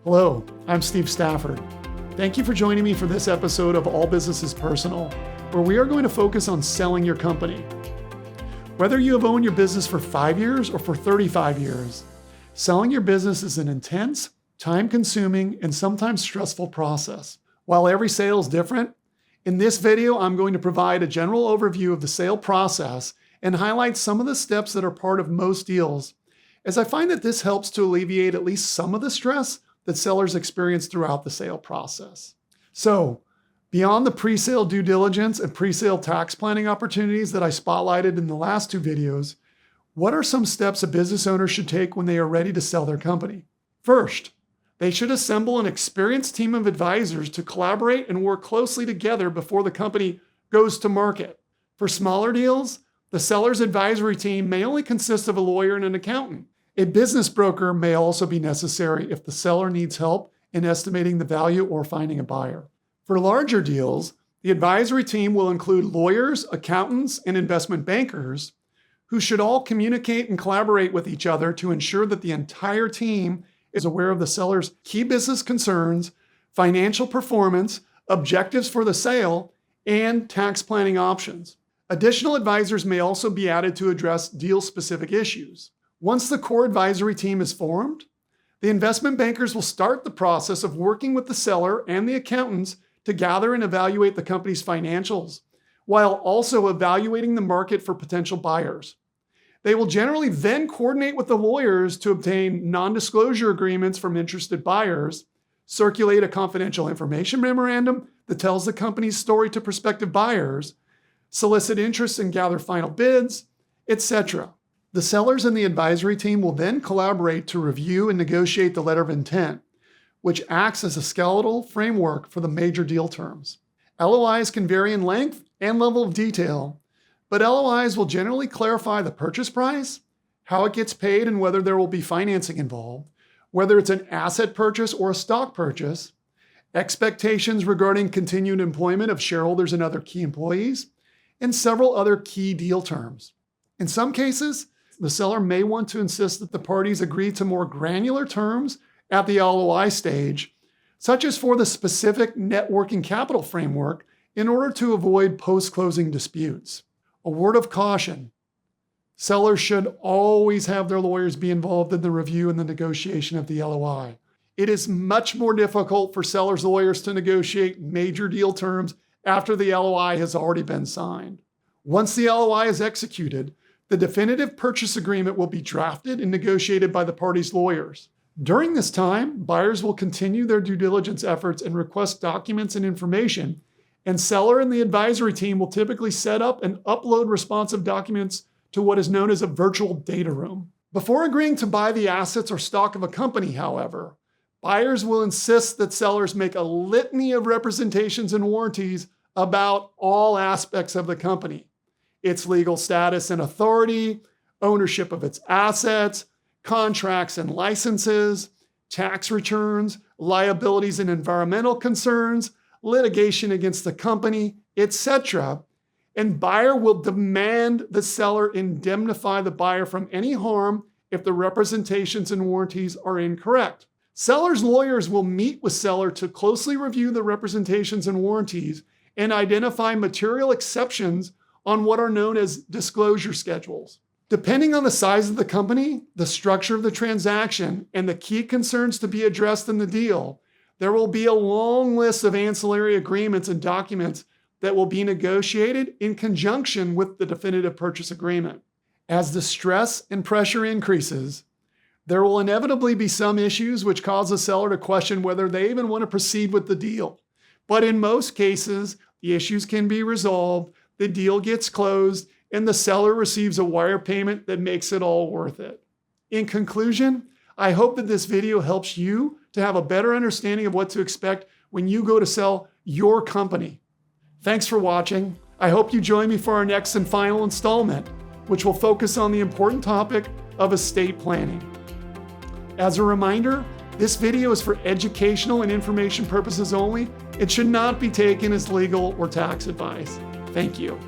Hello, I'm Steve Stafford. Thank you for joining me for this episode of All Business is Personal, where we are going to focus on selling your company. Whether you have owned your business for 5 years or for 35 years, selling your business is an intense, time-consuming, and sometimes stressful process. While every sale is different, in this video, I'm going to provide a general overview of the sale process and highlight some of the steps that are part of most deals, as I find that this helps to alleviate at least some of the stress that sellers experience throughout the sale process. So, beyond the pre-sale due diligence and pre-sale tax planning opportunities that I spotlighted in the last 2 videos, what are some steps a business owner should take when they are ready to sell their company? First, they should assemble an experienced team of advisors to collaborate and work closely together before the company goes to market. For smaller deals, the seller's advisory team may only consist of a lawyer and an accountant. A business broker may also be necessary if the seller needs help in estimating the value or finding a buyer. For larger deals, the advisory team will include lawyers, accountants, and investment bankers who should all communicate and collaborate with each other to ensure that the entire team is aware of the seller's key business concerns, financial performance, objectives for the sale, and tax planning options. Additional advisors may also be added to address deal-specific issues. Once the core advisory team is formed, the investment bankers will start the process of working with the seller and the accountants to gather and evaluate the company's financials, while also evaluating the market for potential buyers. They will generally then coordinate with the lawyers to obtain non-disclosure agreements from interested buyers, circulate a confidential information memorandum that tells the company's story to prospective buyers, solicit interest and gather final bids, etc. The sellers and the advisory team will then collaborate to review and negotiate the letter of intent, which acts as a skeletal framework for the major deal terms. LOIs can vary in length and level of detail, but LOIs will generally clarify the purchase price, how it gets paid and whether there will be financing involved, whether it's an asset purchase or a stock purchase, expectations regarding continued employment of shareholders and other key employees, and several other key deal terms. In some cases, the seller may want to insist that the parties agree to more granular terms at the LOI stage, such as for the specific net working capital framework, in order to avoid post-closing disputes. A word of caution: sellers should always have their lawyers be involved in the review and the negotiation of the LOI. It is much more difficult for sellers' lawyers to negotiate major deal terms after the LOI has already been signed. Once the LOI is executed, the definitive purchase agreement will be drafted and negotiated by the parties' lawyers. During this time, buyers will continue their due diligence efforts and request documents and information, and seller and the advisory team will typically set up and upload responsive documents to what is known as a virtual data room. Before agreeing to buy the assets or stock of a company, however, buyers will insist that sellers make a litany of representations and warranties about all aspects of the company: its legal status and authority, ownership of its assets, contracts and licenses, tax returns, liabilities and environmental concerns, litigation against the company, etc. And buyer will demand the seller indemnify the buyer from any harm if the representations and warranties are incorrect. Seller's lawyers will meet with seller to closely review the representations and warranties and identify material exceptions on what are known as disclosure schedules. Depending on the size of the company, the structure of the transaction, and the key concerns to be addressed in the deal, there will be a long list of ancillary agreements and documents that will be negotiated in conjunction with the definitive purchase agreement. As the stress and pressure increases, there will inevitably be some issues which cause the seller to question whether they even want to proceed with the deal. But in most cases, the issues can be resolved, the deal gets closed, and the seller receives a wire payment that makes it all worth it. In conclusion, I hope that this video helps you to have a better understanding of what to expect when you go to sell your company. Thanks for watching. I hope you join me for our next and final installment, which will focus on the important topic of estate planning. As a reminder, this video is for educational and information purposes only. It should not be taken as legal or tax advice. Thank you.